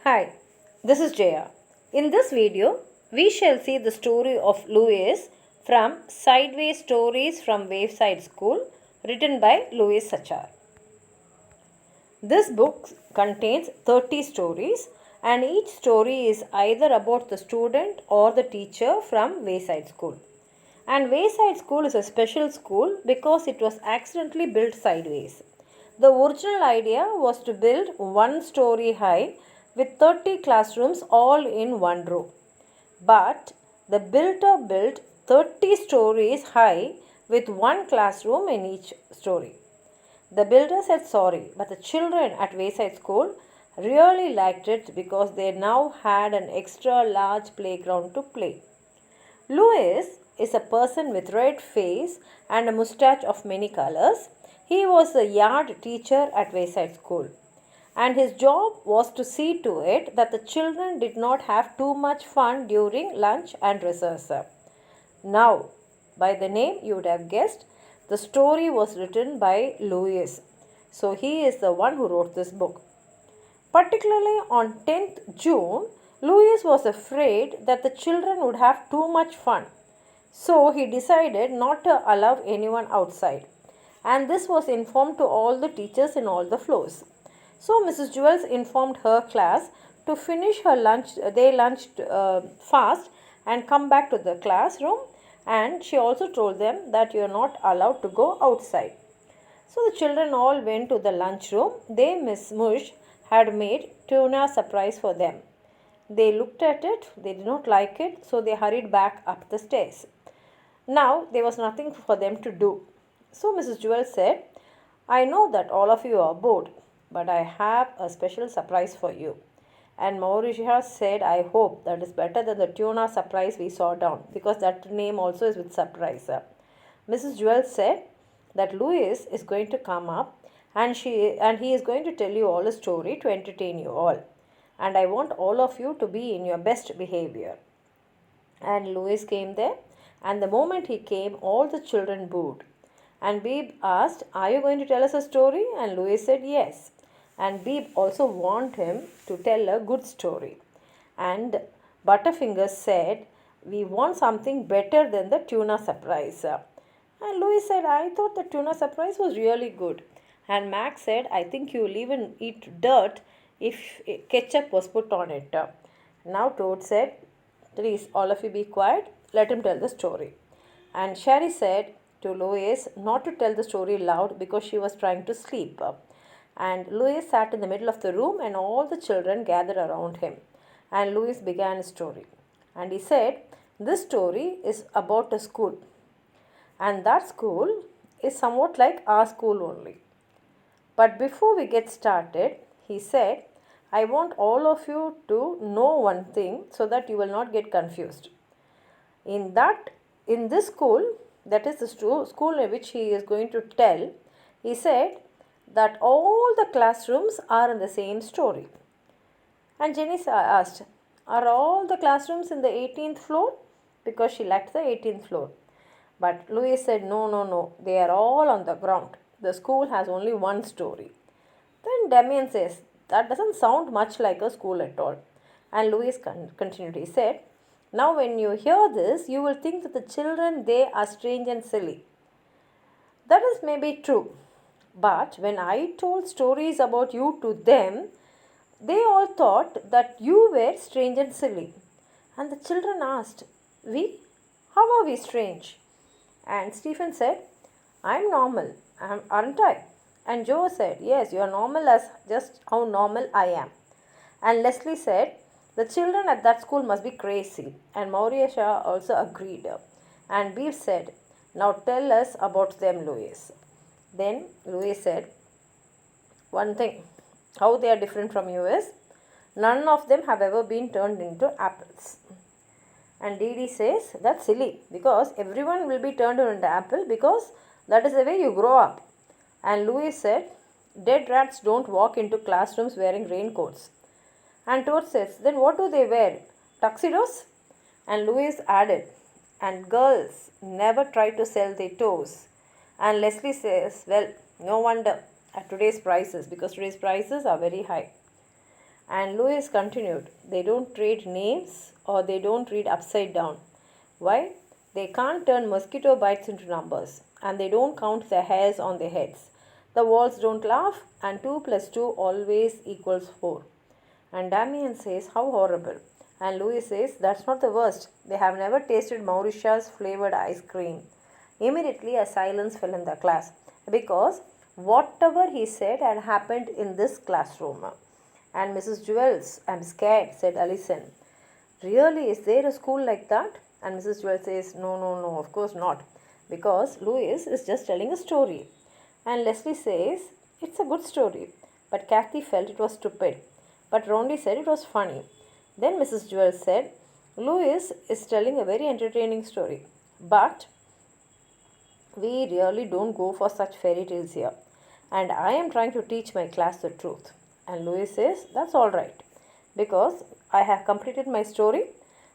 Hi, this is Jaya. In this video, we shall see the story of Louis from Sideways Stories from Wayside School, written by Louis Sachar. This book contains 30 stories, and each story is either about the student or the teacher from Wayside School. And Wayside School is a special school because it was accidentally built sideways. The original idea was to build one story high with 30 classrooms all in one row. But the builder built 30 stories high with one classroom in each story. The builder said sorry, but the children at Wayside School really liked it because they now had an extra large playground to play. Louis is a person with red face and a mustache of many colors. He was a yard teacher at Wayside School, and his job was to see to it that the children did not have too much fun during lunch and recess. Now, by the name you would have guessed, the story was written by Louis. So he is the one who wrote this book. Particularly on 10th June, Louis was afraid that the children would have too much fun. So he decided not to allow anyone outside. And this was informed to all the teachers in all the floors. So Mrs. Jewels informed her class to finish her lunch. They lunched fast and come back to the classroom. And she also told them that you are not allowed to go outside. So the children all went to the lunchroom. Miss Mush had made tuna surprise for them. They looked at it, they did not like it, so they hurried back up the stairs. Now there was nothing for them to do. So Mrs. Jewel said, I know that all of you are bored, but I have a special surprise for you. And Mauritia said, I hope that is better than the tuna surprise we saw down, because that name also is with surprise. Mrs. Jewel said that Louis is going to come up and he is going to tell you all a story to entertain you all. And I want all of you to be in your best behavior. And Louis came there, and the moment he came, all the children booed. And Beeb asked, are you going to tell us a story? And Louis said yes. And Beeb also wanted him to tell a good story. And Butterfingers said, we want something better than the tuna surprise. And Louis said, I thought the tuna surprise was really good. And Max said, I think you'll even eat dirt if ketchup was put on it. Now Toad said, please, all of you be quiet. Let him tell the story. And Sherry said to Louis not to tell the story loud because she was trying to sleep. And Louis sat in the middle of the room and all the children gathered around him. And Louis began his story. And he said, this story is about a school. And that school is somewhat like our school only. But before we get started, he said, I want all of you to know one thing so that you will not get confused. In this school, that is the school in which he is going to tell, he said that all the classrooms are in the same story. And Jenny asked, are all the classrooms in the 18th floor? Because she liked the 18th floor. But Louis said, no, no, no, they are all on the ground. The school has only one story. Then Damien says, that doesn't sound much like a school at all. And Louis continued, he said, now when you hear this, you will think that the children, they are strange and silly. That is maybe true. But when I told stories about you to them, they all thought that you were strange and silly. And the children asked, we? How are we strange? And Stephen said, I'm normal, aren't I? And Joe said, yes, you are normal as just how normal I am. And Leslie said, the children at that school must be crazy. And Mauritia also agreed. And Beef said, now tell us about them, Louis. Then Louis said, one thing, how they are different from you is, none of them have ever been turned into apples. And Dee says, that's silly because everyone will be turned into apple because that is the way you grow up. And Louis said, dead rats don't walk into classrooms wearing raincoats. And Toad says, then what do they wear? Tuxedos? And Louis added, and girls never try to sell their toes. And Leslie says, well, no wonder at today's prices because today's prices are very high. And Louis continued, they don't trade names or they don't read upside down. Why? They can't turn mosquito bites into numbers, and they don't count the hairs on their heads. The walls don't laugh, and 2 plus 2 always equals 4. And Damien says, how horrible. And Louis says, that's not the worst. They have never tasted Mauritius flavored ice cream. Immediately a silence fell in the class because whatever he said had happened in this classroom. And Mrs. Jewels, I'm scared, said Alison. Really, is there a school like that? And Mrs. Jewels says, no, no, no, of course not. Because Louis is just telling a story. And Leslie says, it's a good story. But Kathy felt it was stupid. But Rondi said it was funny. Then Mrs. Jewels said, Louis is telling a very entertaining story. But we really don't go for such fairy tales here. And I am trying to teach my class the truth. And Louis says, that's all right. Because I have completed my story.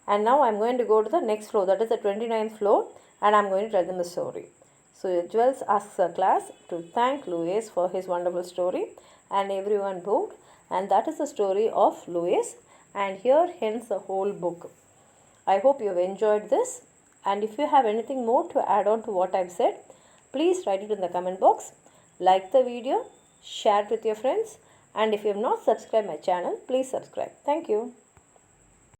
And now I'm going to go to the next floor. That is the 29th floor. And I'm going to tell them the story. So Jewels asks her class to thank Louis for his wonderful story. And everyone bowed. And that is the story of Louis. And here ends the whole book. I hope you have enjoyed this. And if you have anything more to add on to what I've said, please write it in the comment box. Like the video, share it with your friends. And if you have not subscribed my channel, please subscribe. Thank you.